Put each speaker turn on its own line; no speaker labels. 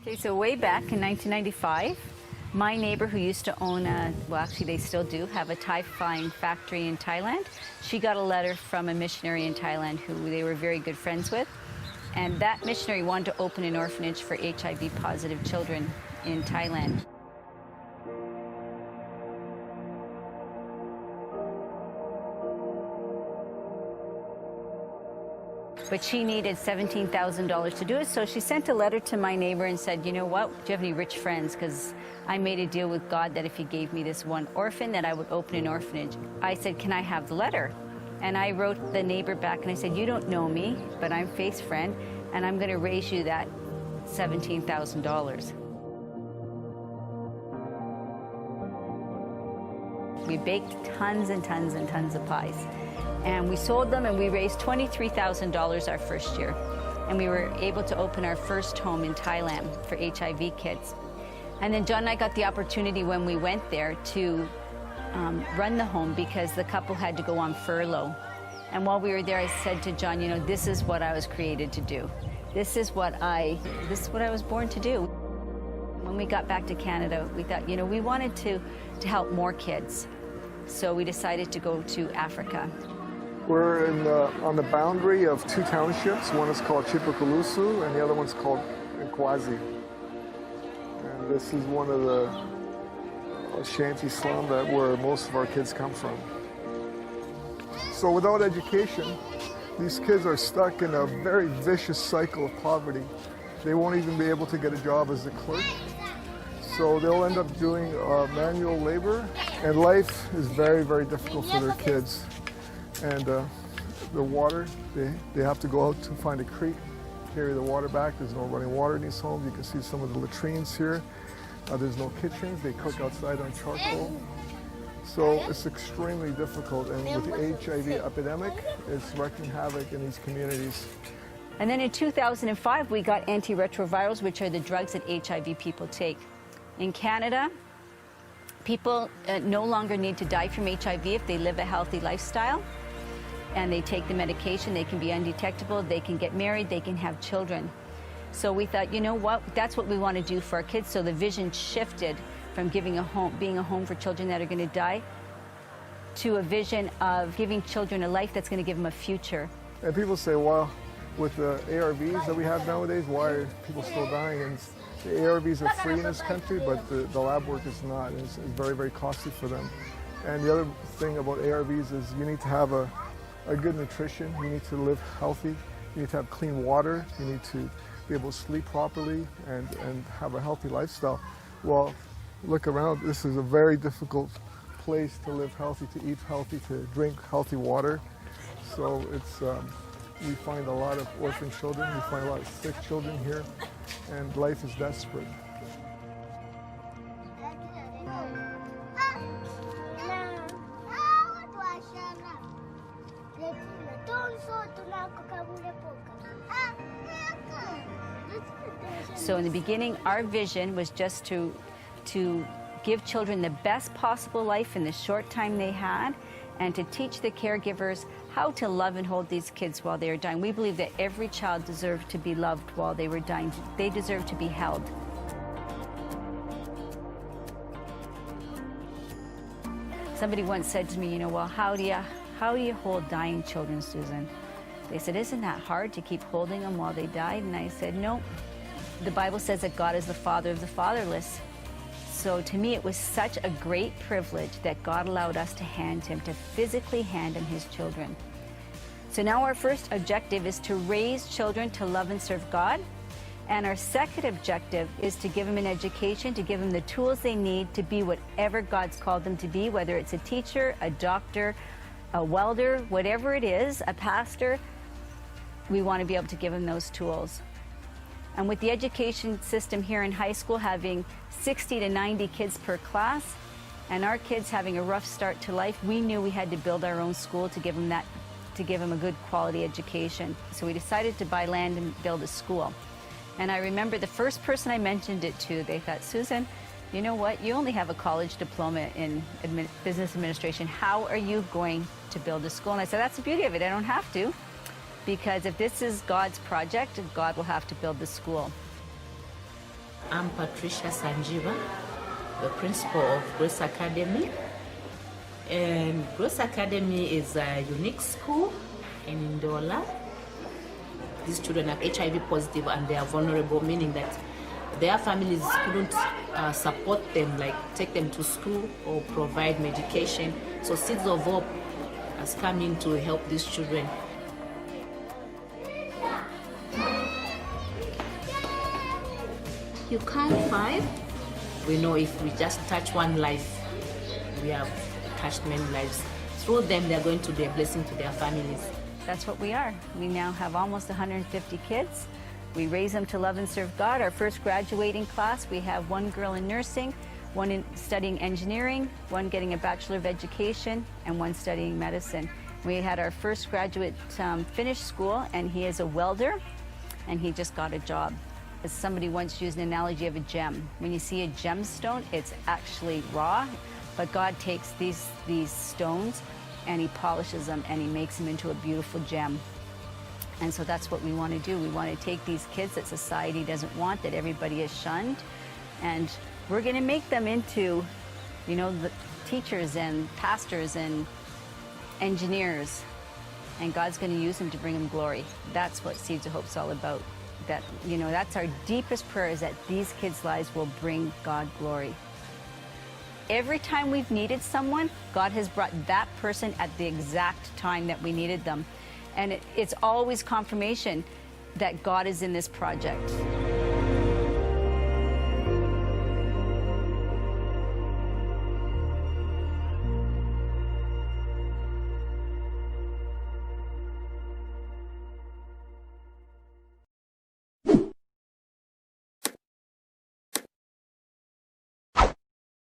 Okay, so way back in 1995, my neighbor who used to own well actually they still do, have a Thai flying factory in Thailand, she got a letter from a missionary in Thailand who they were very good friends with. And that missionary wanted to open an orphanage for HIV positive children in Thailand. But she needed $17,000 to do it, so she sent a letter to my neighbor and said, you know what, do you have any rich friends? Because I made a deal with God that if he gave me this one orphan, that I would open an orphanage. I said, can I have the letter? And I wrote the neighbor back and I said, you don't know me, but I'm Faith's friend, and I'm going to raise you that $17,000. We baked tons and tons and tons of pies. And we sold them and we raised $23,000 our first year. And we were able to open our first home in Thailand for HIV kids. And then John and I got the opportunity when we went there to run the home because the couple had to go on furlough. And while we were there, I said to John, you know, this is what I was created to do. This is what I was born to do. When we got back to Canada, we thought, you know, we wanted to help more kids. So we decided to go to Africa.
We're on the boundary of two townships. One is called Chipakulusu and the other one's called Nkwazi. And this is one of the shanty slum where most of our kids come from. So without education, these kids are stuck in a very vicious cycle of poverty. They won't even be able to get a job as a clerk. So they'll end up doing manual labor, and life is very, very difficult for their kids. And the water, they have to go out to find a creek, carry the water back. There's no running water in these homes. You can see some of the latrines here. There's no kitchens. They cook outside on charcoal. So it's extremely difficult. And with the HIV epidemic, it's wreaking havoc in these communities.
And then in 2005, we got antiretrovirals, which are the drugs that HIV people take. In Canada, people no longer need to die from HIV if they live a healthy lifestyle and they take the medication. They can be undetectable, they can get married, they can have children. So we thought, you know what, that's what we want to do for our kids. So the vision shifted from being a home for children that are going to die to a vision of giving children a life that's going to give them a future.
And people say, well, with the ARVs that we have nowadays, why are people still dying? And the ARVs are free in this country, but the lab work is not. It's very, very costly for them. And the other thing about ARVs is you need to have a good nutrition. You need to live healthy. You need to have clean water. You need to be able to sleep properly and have a healthy lifestyle. Well, look around. This is a very difficult place to live healthy, to eat healthy, to drink healthy water. So it's we find a lot of orphan children. We find a lot of sick children here. And life is desperate.
So in the beginning, our vision was just to give children the best possible life in the short time they had, and to teach the caregivers how to love and hold these kids while they are dying. We believe that every child deserved to be loved while they were dying. They deserve to be held. Somebody once said to me, you know, well, how do you hold dying children, Susan? They said, isn't that hard to keep holding them while they died? And I said, no. The Bible says that God is the father of the fatherless. So to me, it was such a great privilege that God allowed us to physically hand him his children. So now our first objective is to raise children to love and serve God. And our second objective is to give them an education, to give them the tools they need to be whatever God's called them to be, whether it's a teacher, a doctor, a welder, whatever it is, a pastor. We want to be able to give them those tools. And with the education system here in high school having 60 to 90 kids per class, and our kids having a rough start to life, we knew we had to build our own school to give them a good quality education. So we decided to buy land and build a school. And I remember the first person I mentioned it to, they thought, Susan, you know what? You only have a college diploma in business administration. How are you going to build a school? And I said, that's the beauty of it. I don't have to. Because if this is God's project, God will have to build the school.
I'm Patricia Sanjiva, the principal of Grace Academy. And Grace Academy is a unique school in Ndola. These children are HIV positive and they are vulnerable, meaning that their families couldn't support them, like take them to school or provide medication. So Seeds of Hope has come in to help these children. You count 5. We know if we just touch one life, we have touched many lives. Through them, they're going to be a blessing to their families.
That's what we are. We now have almost 150 kids. We raise them to love and serve God. Our first graduating class, we have 1 girl in nursing, 1 studying engineering, 1 getting a Bachelor of Education, and 1 studying medicine. We had our first graduate finish school, and he is a welder, and he just got a job. As somebody once used an analogy of a gem. When you see a gemstone, it's actually raw, but God takes these stones and he polishes them and he makes them into a beautiful gem. And so that's what we want to do. We want to take these kids that society doesn't want, that everybody has shunned, and we're going to make them into, you know, the teachers and pastors and engineers, and God's going to use them to bring him glory. That's what Seeds of Hope's all about. That, you know, that's our deepest prayer, is that these kids' lives will bring God glory. Every time we've needed someone, God has brought that person at the exact time that we needed them. And it's always confirmation that God is in this project.